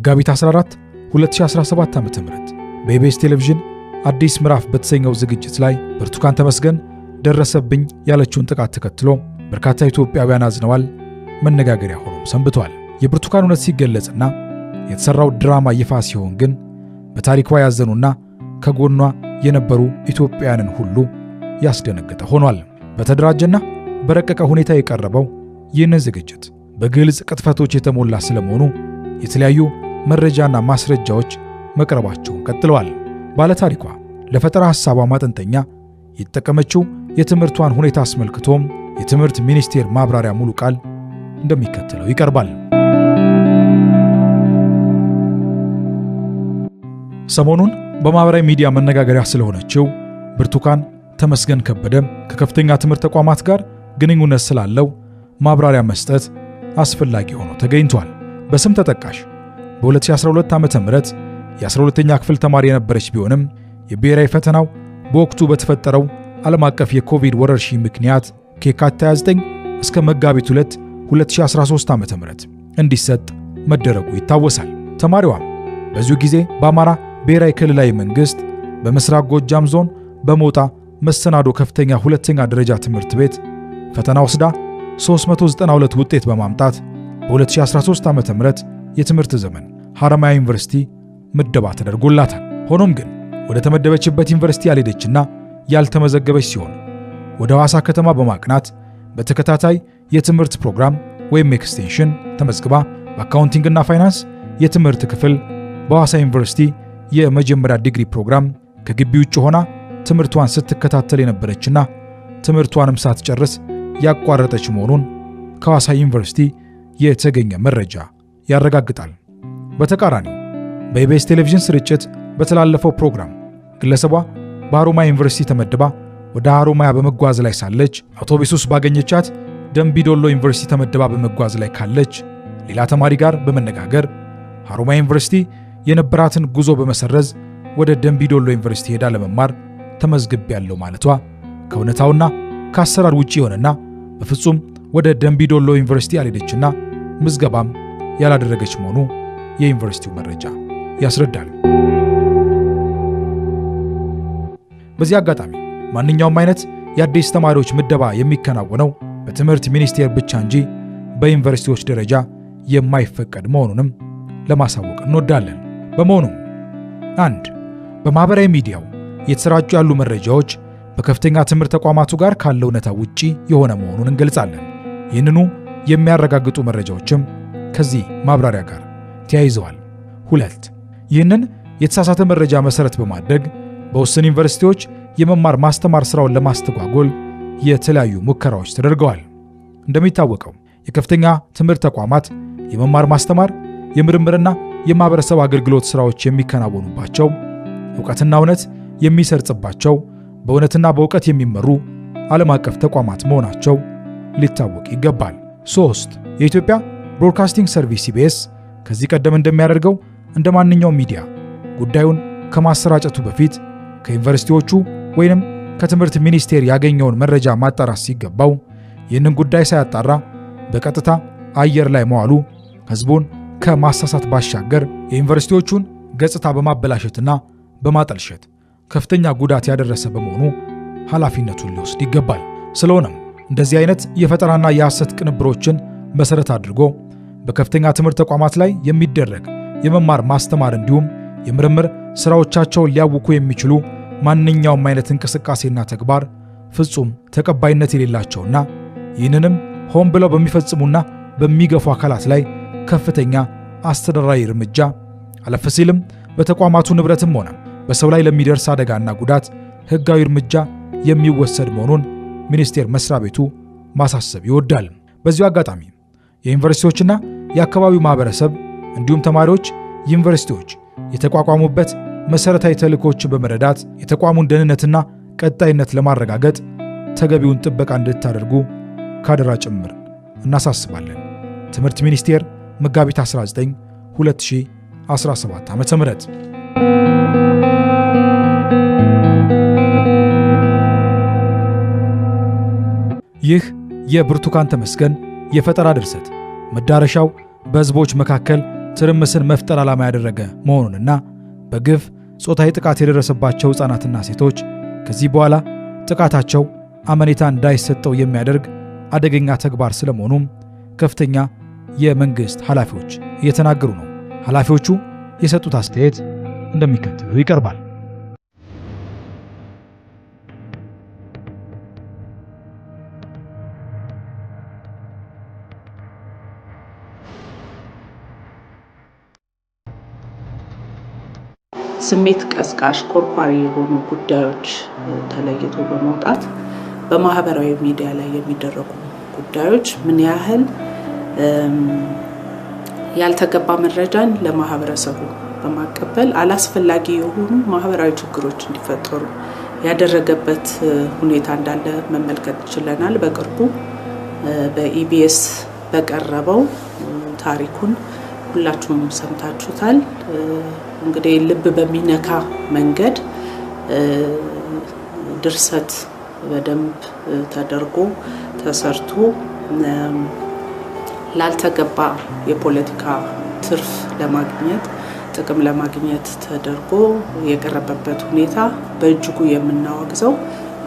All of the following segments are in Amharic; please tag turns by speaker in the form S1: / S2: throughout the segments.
S1: መጋቢት 14 2017 ዓ.ም በኢቢኤስ ቴሌቪዥን አዲስ ምዕራፍ በተሰኘው ዝግጅት ላይ ብርቱካን ተመስገን ደረሰብኝ ያለችውን ጥቃት ተከትሎ በርካታ ኢትዮጵያውያን አዝነዋል፣ መነጋገሪያ ሆኖም ሰንብቷል። የብርቱካን እውነት ሲገለጽና የተሰራው ድራማ ይፋ ሲሆን ግን በታሪኳ ያዘኑና ከጎኗ የነበሩ ኢትዮጵያውያንን ሁሉ ያስደነገጠ ሆኗል። በተደራጀና በረቀቀ ሁኔታ የቀረበው ይህንን ዝግጅት በግልጽ ቅጥፈቶች የተሞላ ስለመሆኑ የተለያዩ መረጃና ማስረጃዎች መቅረባቸውን ቀጥለዋል። ባለታሪኳ ለፈጠራ ሐሳቧ ማጠንጠኛ የተጠቀመችው የትምህርቷን ሁኔታ አስመልክቶም የትምህርት ሚኒስቴር ማብራሪያ ሙሉ ቃል እንደሚከተለው ይቀርባል። ሰሞኑን በማህበራዊ ሚዲያ መነጋገሪያ ስለሆነችው ብርቱካን ተመስገን ከበደ ከከፍተኛ ትምህርት ተቋማት ጋር ግንኙነት ስላለው ማብራሪያ መስጠት አስፈላጊ ሆኖ ተገኝቷል። በስም ተጠቃሽ በ2012 ዓ.ም የ12ኛ ክፍል ተማሪ የነበረች ቢሆንም የብሔራዊ ፈተናው በወቅቱ በተፈጠረው ዓለም አቀፍ የኮቪድ ወረርሽኝ ምክንያት ከየካቲት 29 እስከ መጋቢት 2 2013 ዓ.ም እንዲሰጥ መደረጉ ይታወሳል። ተማሪዋም በዚሁ ጊዜ በአማራ ብሔራዊ ክልላዊ መንግስት በምስራቅ ጎጃም ዞን በሞጣ መሰናዶ ከፍተኛ ሁለተኛ ደረጃ ትምህርት ቤት ፈተና ወስዳ 392 ውጤት በማምጣት በ2013 ዓ.ም የትምህርት ዘመን ሐረማያ ዩኒቨርሲቲ ምደባ ተደርጎላታል። ሆኖም ግን ወደ ተመደበችበት ዩኒቨርሲቲ ያልሄደችና ያልተመዘገበች ሲሆን ወደ ሐዋሳ ከተማ በማቅናት በተከታታይ የትምህርት ፕሮግራም ወይም ኤክስቴንሽን ተመዝግባ በአካውንቲንግና ፋይናንስ የትምህርት ክፍል በሐዋሳ ዩኒቨርሲቲ የመጀመሪያ ዲግሪ ፕሮግራም ከግቢ ውጭ ሆና ትምህርቷን ስትከታተል የነበረችና ትምህርቷንም ሳትጨርስ ያቋረጠች መሆኑን ከሐዋሳ ዩኒቨርሲቲ የተገኘ መረጃ ያረጋግጣል። በተቃራኒው በኢቢኤስ ቴሌቪዥን ስርጭት በተላለፈው ፕሮግራም ግለሰቧ በሐሮማያ ዩኒቨርሲቲ ተመድባ ወደ ሐሮማያ በመጓዝ ላይ ሳለች አውቶቡስ ውስጥ ባገኘቻት ደምቢዶሎ ዩኒቨርሲቲ ተመድባ በመጓዝ ላይ ካለች ሌላ ተማሪ ጋር በመነጋገር ሐሮማያ ዩኒቨርሲቲ የነበራትን ጉዞ በመሰረዝ ወደ ደምቢዶሎ ዩኒቨርሲቲ ሄዳ ለመማር ተመዝግቤያለሁ ማለቷ ከእውነታውና ከአሰራር ውጪ የሆነና በፍጹም ወደ ደምቢዶሎ ዩኒቨርሲቲ ያልሄደችና ምዝገባም ያላደረገች መሆኑ የዩኒቨርሲቲው መረጃ ያስረዳል። በዚህ አጋጣሚ ማንኛውም አይነት የአዲስ ተማሪዎች ምደባ የሚከናወነው በትምህርት ሚኒስቴር ብቻ እንጂ በዩኒቨርሲቲዎች ደረጃ የማይፈቀድ መሆኑንም ለማሳወቅ እንወዳለን። በመሆኑም 1. በማህበራዊ ሚዲያው የተሰራጩ ያሉ መረጃዎች በከፍተኛ ትምህርት ተቋማቱ ጋር ካለው እውነታ ውጪ የሆነ መሆኑን እንገልጻለን። ይህንኑ የሚያረጋግጡ መረጃዎችም ከዚህ ማብራሪያ ጋር ተያይዘዋል። 2. ይህንን የተሳሳተ መረጃ መሰረት በማድረግ በውስን ዩኒቨርሲቲዎች የመማር ማስተማር ስራውን ለማስተጓጎል የተለያዩ ሙከራዎች ተደርገዋል። እንደሚታወቀው የከፍተኛ ትምህርት ተቋማት የመማር ማስተማር የምርምርና የማህበረሰብ አገልግሎት ስራዎች የሚከናወኑባቸው ዕውቀትና እውነት የሚሰርጽባቸው በእውነትና በእውቀት የሚመሩ ዓለም አቀፍ ተቋማት መሆናቸው ሊታወቅ ይገባል። 3. የኢትዮጵያ ብሮድካስቲንግ ሰርቪስ ኢቢኤስ ከዚህ ቀደም እንደሚያደርገው እንደ ማንኛውም ሚዲያ ጉዳዩን ከማሰራጨቱ በፊት ከዩኒቨርሲቲዎቹ ወይንም ከትምህርት ሚኒስቴር ያገኘውን መረጃ ማጣራት ሲገባው ይህንን ጉዳይ ሳያጣራ በቀጥታ አየር ላይ መዋሉ ህዝቡን ከማሳሳት ባሻገር የዩኒቨርሲቲዎቹን ገጽታ በማበላሸትና በማጠልሸት ከፍተኛ ጉዳት ያደረሰ በመሆኑ ኃላፊነቱን ሊወስድ ይገባል። ስለሆነም እንደዚህ አይነት የፈጠራና የሐሰት ቅንብሮችን መሰረት አድርጎ በከፍተኛ ትምህርት ተቋማት ላይ የሚደረግ የመማር ማስተማር እንዲሁም የምርምር ስራዎቻቸውን ሊያውኩ የሚችሉ ማንኛውም አይነት እንቅስቃሴና ተግባር ፍጹም ተቀባይነት የሌላቸውና ይህንንም ሆን ብለው በሚፈጽሙና በሚገፉ አካላት ላይ ከፍተኛ አስተዳደራዊ እርምጃ አለፍ ሲልም በተቋማቱ ንብረትም ሆነ በሰው ላይ ለሚደርስ አደጋና ጉዳት ህጋዊ እርምጃ የሚወሰድ መሆኑን ሚኒስቴር መስሪያ ቤቱ ማሳሰብ ይወዳል። በዚሁ አጋጣሚ የዩኒቨርሲቲዎችና የአካባቢው ማህበረሰብ እንዲሁም ተማሪዎች ዩኒቨርሲቲዎች የተቋቋሙበት መሰረታዊ ተልእኮችን በመረዳት የተቋሙን ደህንነትና ቀጣይነት ለማረጋገጥ ተገቢውን ጥበቃ እንድታደርጉ ካደራ ጭምር እናሳስባለን። ትምህርት ሚኒስቴር መጋቢት 19 2017 ዓ.ም። ይህ የብርቱካን ተመስገን የፈጠራ ድርሰት መዳረሻው በህዝቦች መካከል ትርምስን መፍጠር ዓላማ ያደረገ መሆኑንና በግፍ ጾታዊ ጥቃት የደረሰባቸው ሕፃናትና ሴቶች ከዚህ በኋላ ጥቃታቸው አመኔታ እንዳይሰጠው የሚያደርግ አደገኛ ተግባር ስለመሆኑም ከፍተኛ የመንግስት ኃላፊዎች እየተናገሩ ነው። ኃላፊዎቹ የሰጡት አስተያየት እንደሚከተለው ይቀርባል።
S2: ስሜት ቀስቃሽ ኮርፖሪ የሆኑ ጉዳዮች ተለይቶ በመውጣት በማህበራዊ ሚዲያ ላይ የሚደረጉ ጉዳዮች ምን ያህል ያልተገባ መረጃን ለማህበረሰቡ በማቀበል አላስፈላጊ የሆኑ ማህበራዊ ችግሮች እንዲፈጠሩ ያደረገበት ሁኔታ እንዳለ መመልከት ችለናል። በቅርቡ በኢቢኤስ በቀረበው ታሪኩን ሁላችሁም ሰምታችሁታል። እንግዲህ ልብ በሚነካ መንገድ ድርሰት በደንብ ተደርጎ ተሰርቶ ላልተገባ የፖለቲካ ትርፍ ለማግኘት ጥቅም ለማግኘት ተደርጎ የቀረበበት ሁኔታ በእጅጉ የምናወግዘው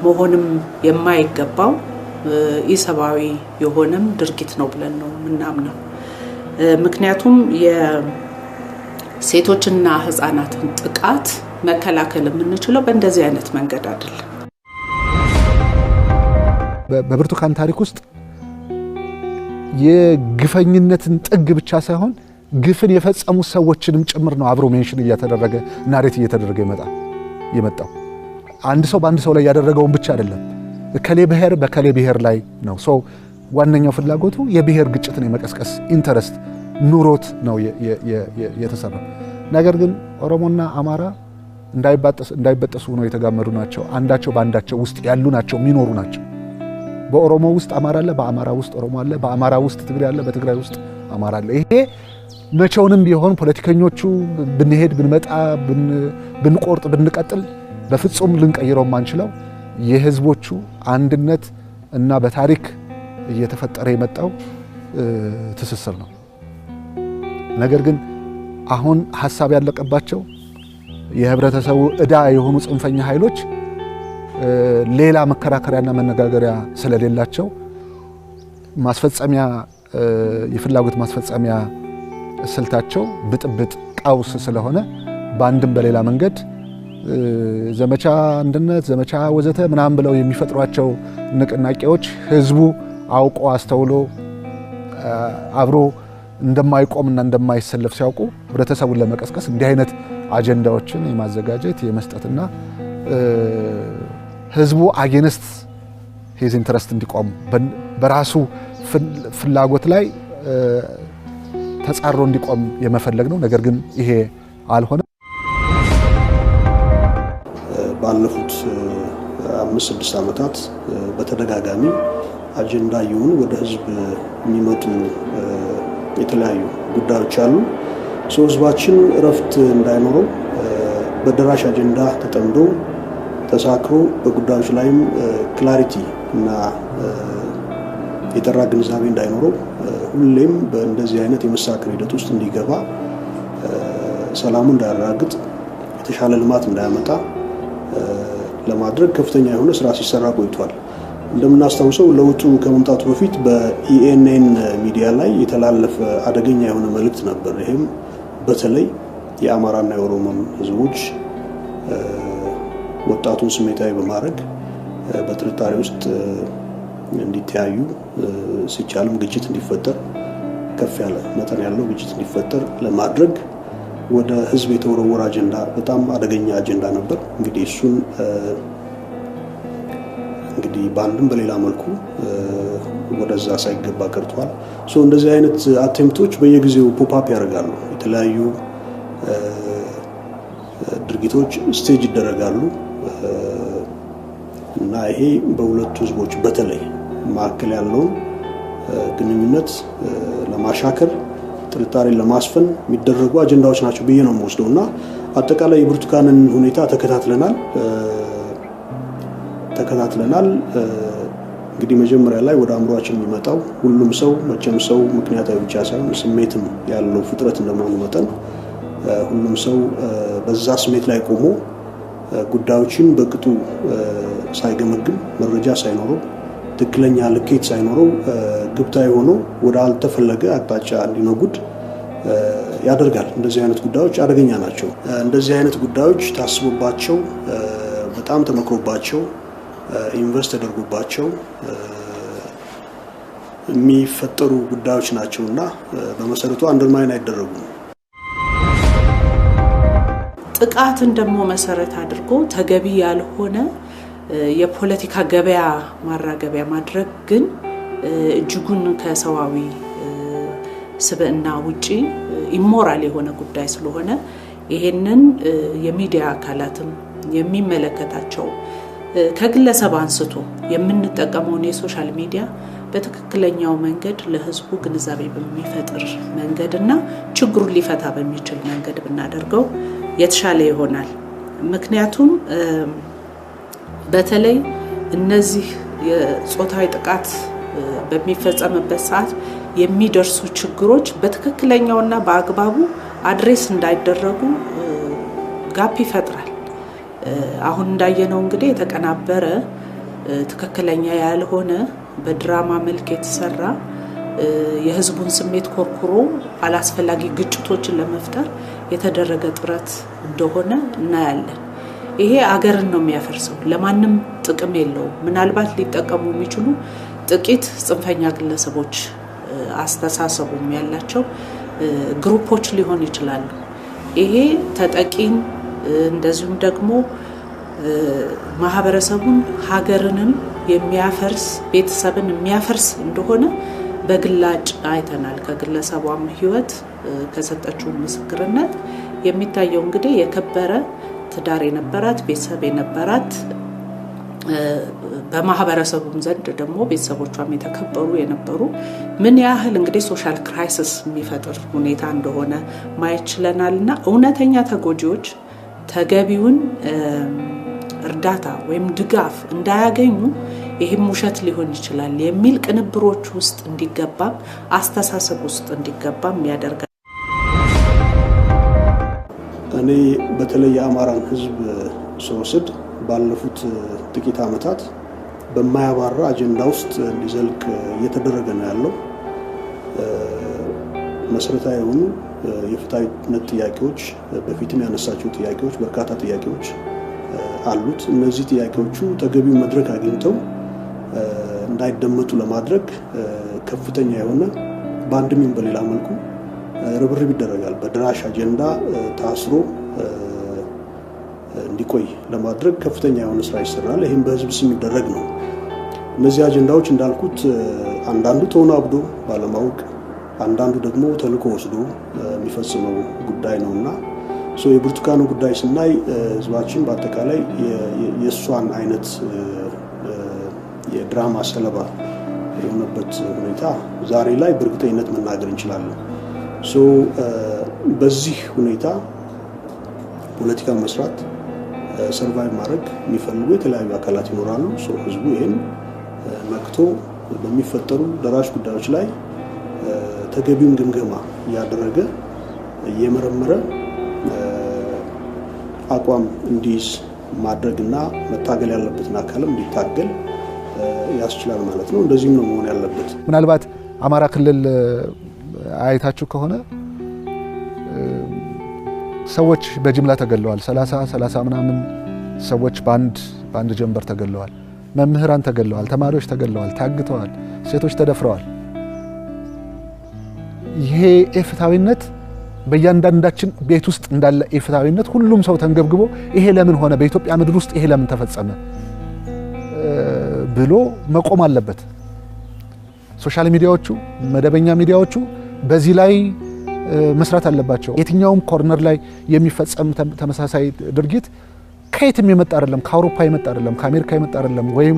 S2: መሆንም የማይገባው ኢሰብአዊ የሆነም ድርጊት ነው ብለን ነው የምናምነው። ምክንያቱም የሴቶችና ህፃናትን ጥቃት መከላከል የምንችለው በእንደዚህ አይነት መንገድ አይደለም።
S3: በብርቱካን ታሪክ ውስጥ የግፈኝነትን ጥግ ብቻ ሳይሆን ግፍን የፈጸሙ ሰዎችንም ጭምር ነው አብሮ ሜንሽን እያተደረገ ናሬት እየተደረገ የመጣው። አንድ ሰው በአንድ ሰው ላይ ያደረገውን ብቻ አይደለም፣ ከሌ ብሔር በከሌ ብሔር ላይ ነው። ሰው ዋነኛው ፍላጎቱ የብሔር ግጭትን የመቀስቀስ ኢንተረስት ኑሮት ነው የተሰራው። ነገር ግን ኦሮሞና አማራ እንዳይበጠሱ ነው የተጋመዱ ናቸው። አንዳቸው በአንዳቸው ውስጥ ያሉ ናቸው፣ የሚኖሩ ናቸው። በኦሮሞ ውስጥ አማራ አለ፣ በአማራ ውስጥ ኦሮሞ አለ፣ በአማራ ውስጥ ትግራይ አለ፣ በትግራይ ውስጥ አማራ አለ። ይሄ መቼውንም ቢሆን ፖለቲከኞቹ ብንሄድ ብንመጣ ብንቆርጥ ብንቀጥል በፍጹም ልንቀይረው ማንችለው የህዝቦቹ አንድነት እና በታሪክ እየተፈጠረ የመጣው ትስስር ነው። ነገር ግን አሁን ሐሳብ ያለቀባቸው የህብረተሰቡ ዕዳ የሆኑ ጽንፈኛ ኃይሎች ሌላ መከራከሪያና መነጋገሪያ ስለሌላቸው ማስፈጸሚያ የፍላጎት ማስፈጸሚያ ስልታቸው ብጥብጥ ቀውስ ስለሆነ በአንድም በሌላ መንገድ ዘመቻ አንድነት ዘመቻ ወዘተ ምናምን ብለው የሚፈጥሯቸው ንቅናቄዎች ህዝቡ አውቆ አስተውሎ አብሮ እንደማይቆምና እንደማይሰለፍ ሲያውቁ ህብረተሰቡን ለመቀስቀስ እንዲህ አይነት አጀንዳዎችን የማዘጋጀት የመስጠትና ህዝቡ አጌንስት ሂዝ ኢንተረስት እንዲቆም በራሱ ፍላጎት ላይ ተጻሮ እንዲቆም የመፈለግ ነው። ነገር ግን ይሄ አልሆነ።
S4: ባለፉት 5-6 ዓመታት በተደጋጋሚ አጀንዳ ይሁን ወደ ህዝብ የሚመጡ የተለያዩ ጉዳዮች አሉ። ህዝባችን እረፍት እንዳይኖረው በደራሽ አጀንዳ ተጠምዶ ተሳክሮ በጉዳዮች ላይም ክላሪቲ እና የጠራ ግንዛቤ እንዳይኖረው ሁሌም በእንደዚህ አይነት የመሳከር ሂደት ውስጥ እንዲገባ ሰላሙ እንዳያረጋግጥ የተሻለ ልማት እንዳያመጣ ለማድረግ ከፍተኛ የሆነ ስራ ሲሰራ ቆይቷል። እንደምናስታውሰው ለውጡ ከመምጣቱ በፊት በኢኤንኤን ሚዲያ ላይ የተላለፈ አደገኛ የሆነ መልእክት ነበር። ይሄም በተለይ የአማራና የኦሮሞ ህዝቦች ወጣቱን ስሜታዊ በማድረግ በጥርጣሬ ውስጥ እንዲተያዩ ሲቻልም ግጭት እንዲፈጠር ከፍ ያለ መጠን ያለው ግጭት እንዲፈጠር ለማድረግ ወደ ህዝብ የተወረወረ አጀንዳ በጣም አደገኛ አጀንዳ ነበር። እንግዲህ እሱን እንግዲህ በአንድም በሌላ መልኩ ወደዛ ሳይገባ ቀርቷል። እንደዚህ አይነት አቴምፕቶች በየጊዜው ፖፕአፕ ያደርጋሉ። የተለያዩ ድርጊቶች ስቴጅ ይደረጋሉ እና ይሄ በሁለቱ ህዝቦች በተለይ ማዕከል ያለውን ግንኙነት ለማሻከር ጥርጣሬን ለማስፈን የሚደረጉ አጀንዳዎች ናቸው ብዬ ነው የምወስደውና አጠቃላይ የብርቱካንን ሁኔታ ተከታትለናል። እንግዲህ መጀመሪያ ላይ ወደ አእምሮአችን የሚመጣው ሁሉም ሰው መቼም ሰው ምክንያታዊ ብቻ ሳይሆን ስሜትም ያለው ፍጥረት እንደመሆኑ መጠን ሁሉም ሰው በዛ ስሜት ላይ ቆሞ ጉዳዮችን በቅጡ ሳይገመግም መረጃ ሳይኖረው ትክክለኛ ልኬት ሳይኖረው ግብታዊ ሆኖ ወደ አልተፈለገ አቅጣጫ እንዲነጉድ ያደርጋል። እንደዚህ አይነት ጉዳዮች አደገኛ ናቸው። እንደዚህ አይነት ጉዳዮች ታስቦባቸው በጣም ተመክሮባቸው ኢንቨስት ተደርጎባቸው የሚፈጠሩ ጉዳዮች ናቸውና በመሰረቱ አንደርማይን አይደረጉም።
S2: ጥቃትን ደግሞ መሰረት አድርጎ ተገቢ ያልሆነ የፖለቲካ ገበያ ማራገቢያ ማድረግ ግን እጅጉን ከሰዋዊ ስብዕና ውጪ ኢሞራል የሆነ ጉዳይ ስለሆነ ይሄንን የሚዲያ አካላትም የሚመለከታቸው ከግለሰብ አንስቶ የምንጠቀመው የሶሻል ሚዲያ በትክክለኛው መንገድ ለህዝቡ ግንዛቤ በሚፈጥር መንገድና ችግሩን ሊፈታ በሚችል መንገድ ብናደርገው የተሻለ ይሆናል። ምክንያቱም በተለይ እነዚህ የጾታዊ ጥቃት በሚፈጸምበት ሰዓት የሚደርሱ ችግሮች በትክክለኛውና በአግባቡ አድሬስ እንዳይደረጉ ጋፕ ይፈጥራል። አሁን እንዳየነው እንግዲህ የተቀናበረ ትክክለኛ ያልሆነ በድራማ መልክ የተሰራ የህዝቡን ስሜት ኮርኩሮ አላስፈላጊ ግጭቶችን ለመፍጠር የተደረገ ጥረት እንደሆነ እናያለን። ይሄ አገርን ነው የሚያፈርሰው፣ ለማንም ጥቅም የለውም። ምናልባት ሊጠቀሙ የሚችሉ ጥቂት ጽንፈኛ ግለሰቦች አስተሳሰቡም ያላቸው ግሩፖች ሊሆን ይችላሉ። ይሄ ተጠቂን እንደዚሁም ደግሞ ማህበረሰቡን ሀገርንም የሚያፈርስ ቤተሰብን የሚያፈርስ እንደሆነ በግላጭ አይተናል። ከግለሰቧም ህይወት ከሰጠችው ምስክርነት የሚታየው እንግዲህ የከበረ ትዳር የነበራት ቤተሰብ የነበራት በማህበረሰቡም ዘንድ ደግሞ ቤተሰቦቿም የተከበሩ የነበሩ ምን ያህል እንግዲህ ሶሻል ክራይሲስ የሚፈጥር ሁኔታ እንደሆነ ማየት ችለናልና እውነተኛ ተጎጂዎች ተገቢውን እርዳታ ወይም ድጋፍ እንዳያገኙ ይሄም ውሸት ሊሆን ይችላል የሚል ቅንብሮች ውስጥ እንዲገባም አስተሳሰብ ውስጥ እንዲገባም ያደርጋል።
S4: እኔ በተለይ የአማራን ህዝብ ስወስድ ባለፉት ጥቂት ዓመታት በማያባራ አጀንዳ ውስጥ እንዲዘልቅ እየተደረገ ነው ያለው። መሰረታዊ የሆኑ የፍትሃዊነት ጥያቄዎች በፊትም ያነሳቸው ጥያቄዎች በርካታ ጥያቄዎች አሉት። እነዚህ ጥያቄዎቹ ተገቢው መድረክ አግኝተው እንዳይደመጡ ለማድረግ ከፍተኛ የሆነ በአንድም ይሁን በሌላ መልኩ ርብርብ ይደረጋል። በድራሽ አጀንዳ ታስሮ እንዲቆይ ለማድረግ ከፍተኛ የሆነ ስራ ይሰራል። ይሄም በህዝብ ስም ይደረግ ነው። እነዚህ አጀንዳዎች እንዳልኩት አንዳንዱ ተወናብዶ ባለማወቅ፣ አንዳንዱ ደግሞ ተልዕኮ ወስዶ የሚፈጽመው ጉዳይ ነውና የብርቱካኑ ጉዳይ ስናይ ህዝባችን በአጠቃላይ የእሷን አይነት የድራማ ሰለባ የሆነበት ሁኔታ ዛሬ ላይ በእርግጠኝነት መናገር እንችላለን። በዚህ ሁኔታ ፖለቲካ መስራት ሰርቫይቭ ማድረግ የሚፈልጉ የተለያዩ አካላት ይኖራሉ። ህዝቡ ይሄን መክቶ በሚፈጠሩ ደራሽ ጉዳዮች ላይ ተገቢውን ግምገማ እያደረገ እየመረመረ አቋም እንዲይዝ ማድረግና መታገል ያለበትን አካልም እንዲታገል ያስችላል ማለት ነው። እንደዚህም ነው መሆን ያለበት።
S3: ምናልባት አማራ ክልል አይታችሁ ከሆነ ሰዎች በጅምላ ተገለዋል። 30 ምናምን ሰዎች በአንድ ጀንበር ተገለዋል። መምህራን ተገለዋል፣ ተማሪዎች ተገለዋል፣ ታግተዋል፣ ሴቶች ተደፍረዋል። ይሄ ኢፍትሃዊነት በእያንዳንዳችን ቤት ውስጥ እንዳለ ኢፍትሃዊነት ሁሉም ሰው ተንገብግቦ ይሄ ለምን ሆነ፣ በኢትዮጵያ ምድር ውስጥ ይሄ ለምን ተፈጸመ ብሎ መቆም አለበት። ሶሻል ሚዲያዎቹ፣ መደበኛ ሚዲያዎቹ በዚህ ላይ መስራት አለባቸው። የትኛውም ኮርነር ላይ የሚፈጸም ተመሳሳይ ድርጊት ከየትም የመጣ አይደለም፣ ከአውሮፓ የመጣ አይደለም፣ ከአሜሪካ የመጣ አይደለም፣ ወይም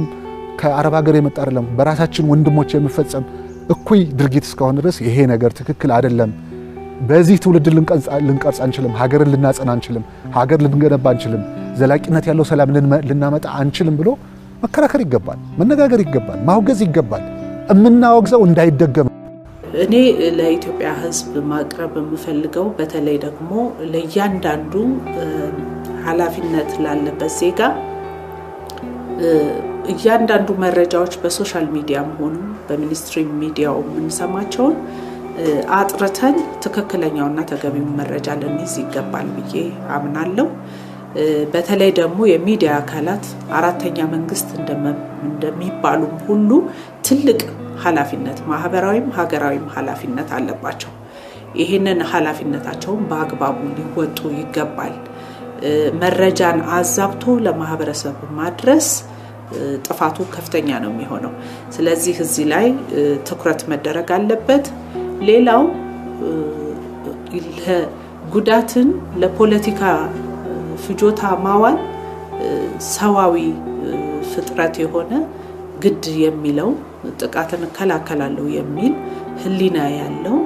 S3: ከአረብ ሀገር የመጣ አይደለም። በራሳችን ወንድሞች የሚፈጸም እኩይ ድርጊት እስከሆነ ድረስ ይሄ ነገር ትክክል አይደለም። በዚህ ትውልድ ልንቀርጽ አንችልም፣ ሀገርን ልናጸና አንችልም፣ ሀገር ልንገነባ አንችልም፣ ዘላቂነት ያለው ሰላም ልናመጣ አንችልም ብሎ መከራከር ይገባል፣ መነጋገር ይገባል፣ ማውገዝ ይገባል። የምናወግዘው እንዳይደገም
S2: እኔ ለኢትዮጵያ ሕዝብ ማቅረብ የምፈልገው በተለይ ደግሞ ለእያንዳንዱ ኃላፊነት ላለበት ዜጋ እያንዳንዱ መረጃዎች በሶሻል ሚዲያም ሆኑ በሚኒስትሪ ሚዲያው የምንሰማቸውን አጥርተን ትክክለኛውና ተገቢውን መረጃ ልንይዝ ይገባል ብዬ አምናለሁ። በተለይ ደግሞ የሚዲያ አካላት አራተኛ መንግስት እንደሚባሉም ሁሉ ትልቅ ኃላፊነት ማህበራዊም ሀገራዊም ኃላፊነት አለባቸው። ይህንን ኃላፊነታቸውን በአግባቡ ሊወጡ ይገባል። መረጃን አዛብቶ ለማህበረሰብ ማድረስ ጥፋቱ ከፍተኛ ነው የሚሆነው። ስለዚህ እዚህ ላይ ትኩረት መደረግ አለበት። ሌላው ጉዳትን ለፖለቲካ ፍጆታ ማዋል ሰዋዊ ፍጥረት የሆነ ግድ የሚለው ጥቃትን እከላከላለሁ የሚል ህሊና ያለው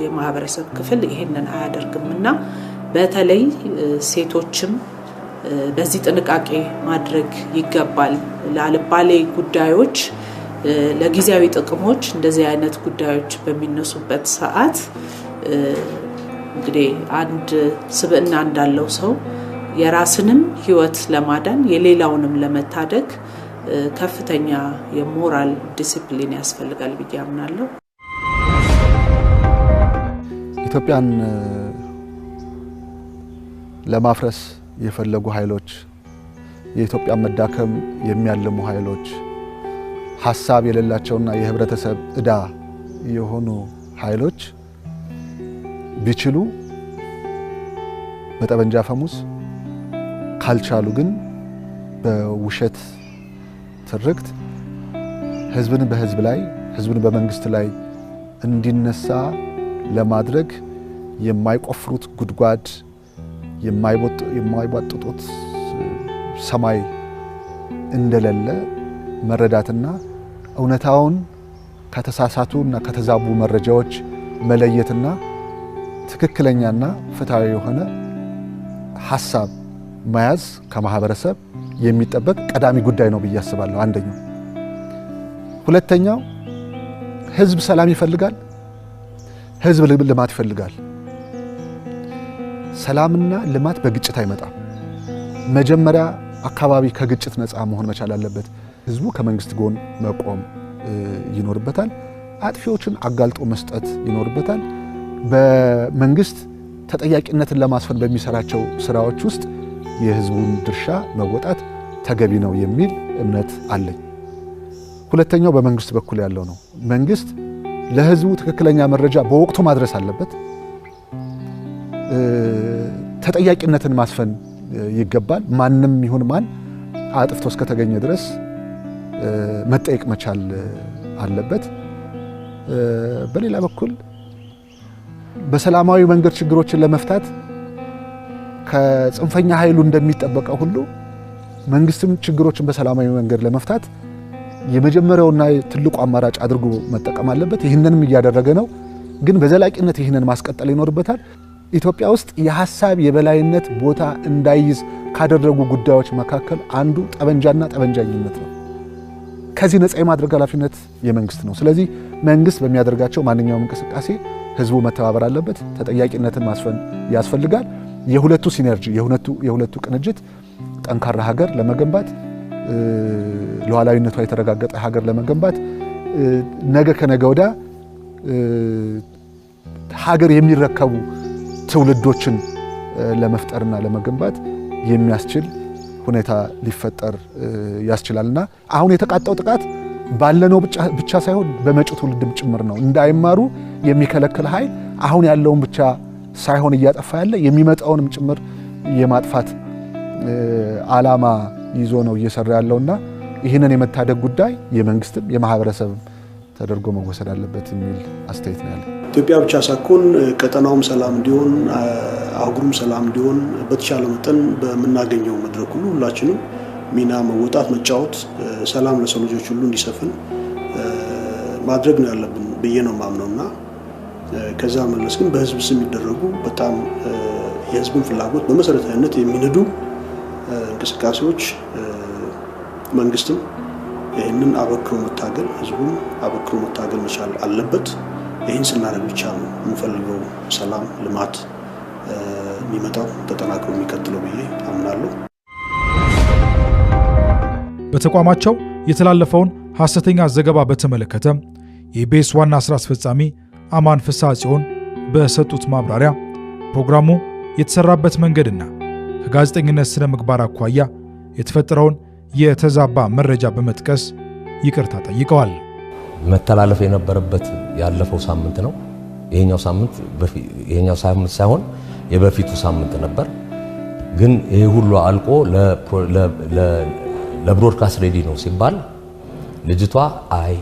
S2: የማህበረሰብ ክፍል ይሄንን አያደርግምና በተለይ ሴቶችም በዚህ ጥንቃቄ ማድረግ ይገባል። ለአልባሌ ጉዳዮች ለጊዜያዊ ጥቅሞች እንደዚህ አይነት ጉዳዮች በሚነሱበት ሰዓት እንግዲህ አንድ ስብዕና እንዳለው ሰው የራስንም ህይወት ለማዳን የሌላውንም ለመታደግ ከፍተኛ የሞራል ዲሲፕሊን ያስፈልጋል ብዬ አምናለሁ።
S3: ኢትዮጵያን ለማፍረስ የፈለጉ ኃይሎች፣ የኢትዮጵያን መዳከም የሚያልሙ ኃይሎች፣ ሐሳብ የሌላቸውና የህብረተሰብ ዕዳ የሆኑ ኃይሎች ቢችሉ በጠመንጃ ፈሙስ ካልቻሉ ግን በውሸት ትርክት ህዝብን በህዝብ ላይ ህዝብን በመንግስት ላይ እንዲነሳ ለማድረግ የማይቆፍሩት ጉድጓድ የማይቧጥጡት ሰማይ እንደሌለ መረዳትና እውነታውን ከተሳሳቱና ከተዛቡ መረጃዎች መለየትና ትክክለኛና ፍትሃዊ የሆነ ሐሳብ መያዝ ከማህበረሰብ የሚጠበቅ ቀዳሚ ጉዳይ ነው ብዬ አስባለሁ። አንደኛው። ሁለተኛው ህዝብ ሰላም ይፈልጋል፣ ህዝብ ልማት ይፈልጋል። ሰላምና ልማት በግጭት አይመጣም። መጀመሪያ አካባቢ ከግጭት ነፃ መሆን መቻል አለበት። ህዝቡ ከመንግስት ጎን መቆም ይኖርበታል። አጥፊዎችን አጋልጦ መስጠት ይኖርበታል። በመንግስት ተጠያቂነትን ለማስፈን በሚሰራቸው ስራዎች ውስጥ የህዝቡን ድርሻ መወጣት ተገቢ ነው የሚል እምነት አለኝ። ሁለተኛው በመንግስት በኩል ያለው ነው። መንግስት ለህዝቡ ትክክለኛ መረጃ በወቅቱ ማድረስ አለበት። ተጠያቂነትን ማስፈን ይገባል። ማንም ይሁን ማን አጥፍቶ እስከተገኘ ድረስ መጠየቅ መቻል አለበት። በሌላ በኩል በሰላማዊ መንገድ ችግሮችን ለመፍታት ከጽንፈኛ ኃይሉ እንደሚጠበቀው ሁሉ መንግስትም ችግሮችን በሰላማዊ መንገድ ለመፍታት የመጀመሪያውና ትልቁ አማራጭ አድርጎ መጠቀም አለበት። ይህንንም እያደረገ ነው። ግን በዘላቂነት ይህንን ማስቀጠል ይኖርበታል። ኢትዮጵያ ውስጥ የሐሳብ የበላይነት ቦታ እንዳይዝ ካደረጉ ጉዳዮች መካከል አንዱ ጠበንጃና ጠበንጃኝነት ነው። ከዚህ ነፃ የማድረግ ኃላፊነት የመንግስት ነው። ስለዚህ መንግስት በሚያደርጋቸው ማንኛውም እንቅስቃሴ ህዝቡ መተባበር አለበት። ተጠያቂነትን ማስፈን ያስፈልጋል። የሁለቱ ሲነርጂ የሁለቱ ቅንጅት ጠንካራ ሀገር ለመገንባት ሉዓላዊነቷ የተረጋገጠ ሀገር ለመገንባት ነገ ከነገ ወዲያ ሀገር የሚረከቡ ትውልዶችን ለመፍጠርና ለመገንባት የሚያስችል ሁኔታ ሊፈጠር ያስችላልና አሁን የተቃጣው ጥቃት ባለነው ብቻ ሳይሆን በመጪው ትውልድም ጭምር ነው። እንዳይማሩ የሚከለክል ኃይል አሁን ያለውን ብቻ ሳይሆን እያጠፋ ያለ የሚመጣውንም ጭምር የማጥፋት ዓላማ ይዞ ነው እየሰራ ያለውና ይህንን የመታደግ ጉዳይ የመንግስትም የማህበረሰብም ተደርጎ መወሰድ አለበት የሚል አስተያየት ነው ያለው።
S4: ኢትዮጵያ ብቻ ሳይሆን ቀጠናውም ሰላም እንዲሆን አህጉሩም ሰላም እንዲሆን በተቻለ መጠን በመናገኘው መድረክ ሁሉ ሁላችንም ሚና መወጣት መጫወት፣ ሰላም ለሰው ልጆች ሁሉ እንዲሰፍን ማድረግ ነው ያለብን ብዬ ነው ማምነውና ከዛ መለስ ግን በህዝብ ስም የሚደረጉ በጣም የህዝብን ፍላጎት በመሰረታዊነት የሚነዱ እንቅስቃሴዎች መንግስትም ይህንን አበክሮ መታገል ህዝቡም አበክሮ መታገል መቻል አለበት። ይህን ስናደርግ ብቻ ነው የምንፈልገው ሰላም፣ ልማት የሚመጣው ተጠናክሮ የሚቀጥለው ብዬ አምናለሁ።
S1: በተቋማቸው የተላለፈውን ሐሰተኛ ዘገባ በተመለከተ የኢቢኤስ ዋና ሥራ አስፈጻሚ አማን ፍስሐ ጽዮን በሰጡት ማብራሪያ ፕሮግራሙ የተሰራበት መንገድና ከጋዜጠኝነት ስነ ምግባር አኳያ የተፈጠረውን የተዛባ መረጃ በመጥቀስ ይቅርታ ጠይቀዋል።
S5: መተላለፍ የነበረበት ያለፈው ሳምንት ነው። ይሄኛው ሳምንት ሳይሆን የበፊቱ ሳምንት ነበር። ግን ይሄ ሁሉ አልቆ ለብሮድካስት ሬዲ ነው ሲባል ልጅቷ አይ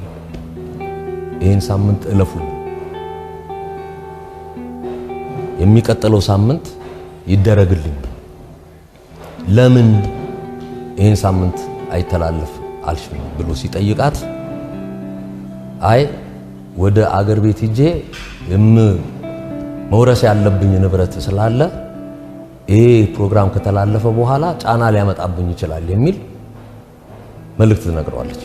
S5: ይሄን ሳምንት እለፉኝ፣ የሚቀጥለው ሳምንት ይደረግልኝ፣ ለምን ይሄን ሳምንት አይተላለፍ አልሽኝ ብሎ ሲጠይቃት አይ ወደ አገር ቤት ሄጄ መውረስ ያለብኝ ንብረት ስላለ ይሄ ፕሮግራም ከተላለፈ በኋላ ጫና ሊያመጣብኝ ይችላል የሚል መልእክት ትነግረዋለች።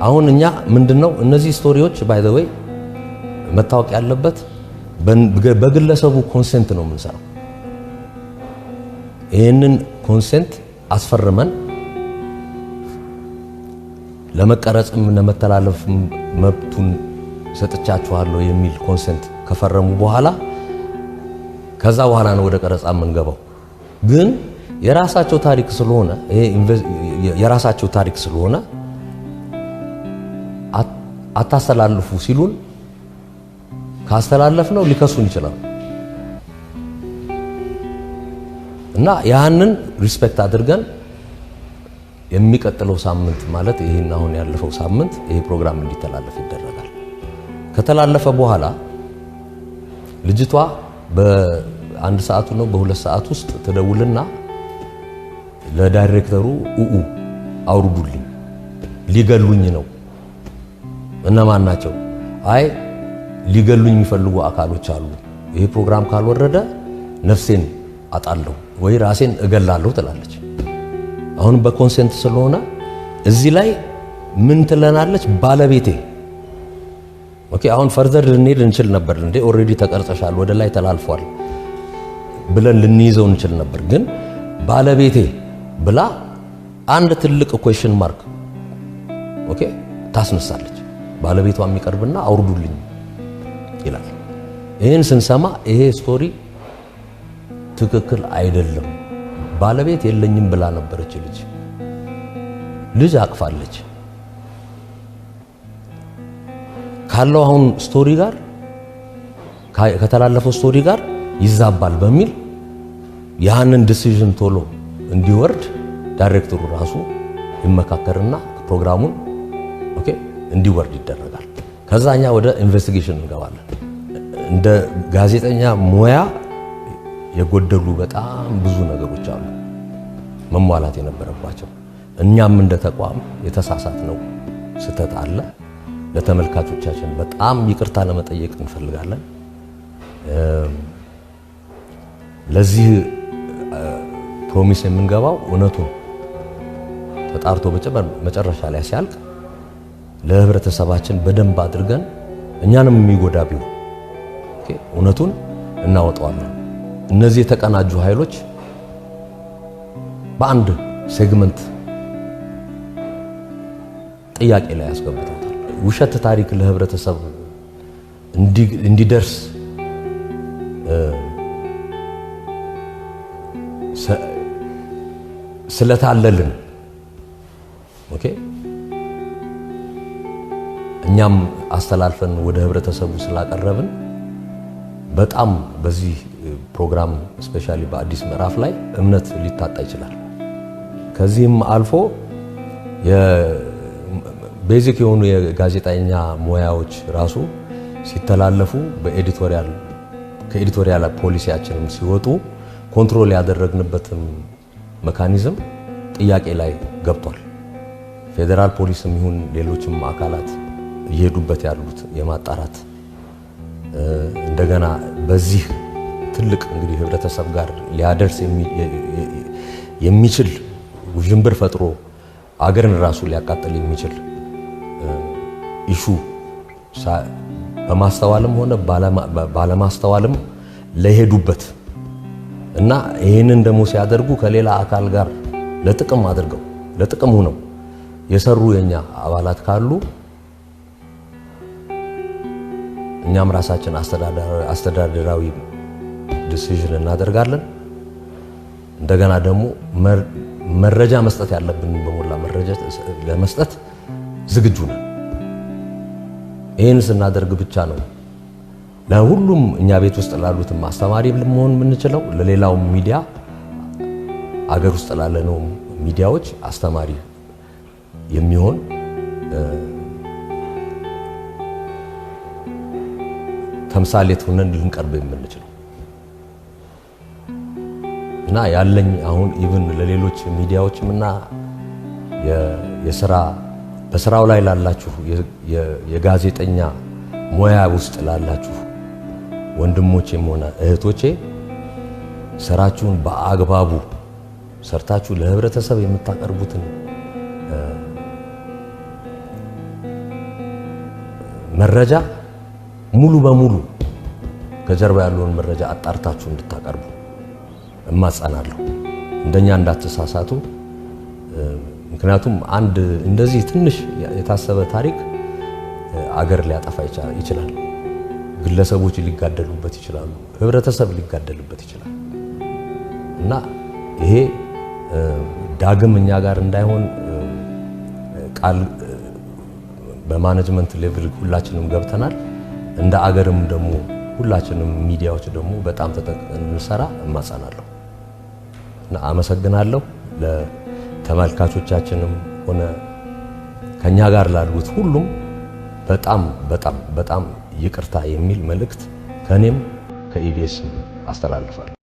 S5: አሁን እኛ ምንድነው እነዚህ ስቶሪዎች ባይ ዘ ዌይ መታወቅ ያለበት በግለሰቡ ኮንሰንት ነው የምንሰራው። ይህንን ኮንሰንት አስፈርመን ለመቀረጽም ለመተላለፍ መብቱን ሰጥቻችኋለሁ የሚል ኮንሰንት ከፈረሙ በኋላ ከዛ በኋላ ነው ወደ ቀረጻ የምንገባው። ግን የራሳቸው ታሪክ ስለሆነ የራሳቸው ታሪክ ስለሆነ አታስተላልፉ ሲሉን ካስተላለፍ ነው ሊከሱን ይችላል እና ያንን ሪስፔክት አድርገን የሚቀጥለው ሳምንት ማለት ይሄን አሁን ያለፈው ሳምንት ይሄ ፕሮግራም እንዲተላለፍ ይደረጋል። ከተላለፈ በኋላ ልጅቷ በአንድ ሰዓቱ ነው በሁለት ሰዓት ውስጥ ትደውልና ለዳይሬክተሩ አውርዱልኝ ሊገሉኝ ነው። እነማን ናቸው? አይ ሊገሉኝ የሚፈልጉ አካሎች አሉ፣ ይሄ ፕሮግራም ካልወረደ ነፍሴን አጣለሁ ወይ ራሴን እገላለሁ ትላለች። አሁን በኮንሰንት ስለሆነ እዚህ ላይ ምን ትለናለች? ባለቤቴ ኦኬ አሁን ፈርዘር ልንሄድ እንችል ነበር እንዴ ኦሬዲ ተቀርጸሻል ወደ ላይ ተላልፏል ብለን ልንይዘው እንችል ነበር። ግን ባለቤቴ ብላ አንድ ትልቅ ኩዌስችን ማርክ ኦኬ ታስነሳለች። ባለቤቷ የሚቀርብና አውርዱልኝ ይላል። ይሄን ስንሰማ ይሄ ስቶሪ ትክክል አይደለም። ባለቤት የለኝም ብላ ነበረች። ልጅ አቅፋለች። ካለው አሁን ስቶሪ ጋር ከተላለፈው ስቶሪ ጋር ይዛባል በሚል ያንን ዲሲዥን ቶሎ እንዲወርድ ዳይሬክተሩ ራሱ ይመካከርና ፕሮግራሙን ኦኬ እንዲወርድ ይደረጋል። ከዛኛ ወደ ኢንቨስቲጌሽን እንገባለን። እንደ ጋዜጠኛ ሙያ የጎደሉ በጣም ብዙ ነገሮች አሉ መሟላት የነበረባቸው። እኛም እንደ ተቋም የተሳሳት ነው ስተት አለ። ለተመልካቾቻችን በጣም ይቅርታ ለመጠየቅ እንፈልጋለን። ለዚህ ፕሮሚስ የምንገባው እውነቱን ተጣርቶ መጨረሻ ላይ ሲያልቅ ለህብረተሰባችን በደንብ አድርገን እኛንም የሚጎዳ ቢሆን ኦኬ እውነቱን እናወጣዋለን። እነዚህ የተቀናጁ ኃይሎች በአንድ ሴግመንት ጥያቄ ላይ ያስገብተውታል። ውሸት ታሪክ ለህብረተሰብ እንዲደርስ ስለታለልን ኦኬ እኛም አስተላልፈን ወደ ህብረተሰቡ ስላቀረብን በጣም በዚህ ፕሮግራም ስፔሻሊ በአዲስ ምዕራፍ ላይ እምነት ሊታጣ ይችላል። ከዚህም አልፎ የቤዚክ የሆኑ የጋዜጠኛ ሙያዎች ራሱ ሲተላለፉ ከኤዲቶሪያል ፖሊሲያችንም ሲወጡ ኮንትሮል ያደረግንበትም ሜካኒዝም ጥያቄ ላይ ገብቷል። ፌደራል ፖሊስም ይሁን ሌሎችም አካላት እየሄዱበት ያሉት የማጣራት እንደገና በዚህ ትልቅ እንግዲህ ህብረተሰብ ጋር ሊያደርስ የሚችል ውዥንብር ፈጥሮ አገርን ራሱ ሊያቃጥል የሚችል ኢሹ በማስተዋልም ሆነ ባለማስተዋልም ለሄዱበት እና ይሄንን ደግሞ ሲያደርጉ ከሌላ አካል ጋር ለጥቅም አድርገው ለጥቅም ሆነው የሰሩ የኛ አባላት ካሉ እኛም ራሳችን አስተዳደራዊ ዲሲዥን እናደርጋለን። እንደገና ደግሞ መረጃ መስጠት ያለብን በሞላ መረጃ ለመስጠት ዝግጁ ነን። ይሄን ስናደርግ ብቻ ነው ለሁሉም እኛ ቤት ውስጥ ላሉትም አስተማሪ መሆን የምንችለው፣ ለሌላው ሚዲያ አገር ውስጥ ላለነው ሚዲያዎች አስተማሪ የሚሆን ተምሳሌት ሆነን ልንቀርብ የምንችለው እና ያለኝ አሁን ኢቭን ለሌሎች ሚዲያዎችም እና በስራው ላይ ላላችሁ የጋዜጠኛ ሙያ ውስጥ ላላችሁ ወንድሞቼም ሆነ እህቶቼ ስራችሁን በአግባቡ ሰርታችሁ ለህብረተሰብ የምታቀርቡትን መረጃ ሙሉ በሙሉ ከጀርባ ያለውን መረጃ አጣርታችሁ እንድታቀርቡ እማጸናለሁ። እንደኛ እንዳትሳሳቱ። ምክንያቱም አንድ እንደዚህ ትንሽ የታሰበ ታሪክ አገር ሊያጠፋ ይችላል። ግለሰቦች ሊጋደሉበት ይችላሉ፣ ህብረተሰብ ሊጋደልበት ይችላል እና ይሄ ዳግም እኛ ጋር እንዳይሆን ቃል በማኔጅመንት ሌቭል ሁላችንም ገብተናል። እንደ አገርም ደግሞ ሁላችንም ሚዲያዎች ደግሞ በጣም ተጠንቅቀን እንሰራ እማጸናለሁ እና አመሰግናለሁ። ለተመልካቾቻችንም ሆነ ከኛ ጋር ላሉት ሁሉም በጣም በጣም በጣም ይቅርታ የሚል መልእክት ከኔም ከኢቢኤስ አስተላልፋለሁ።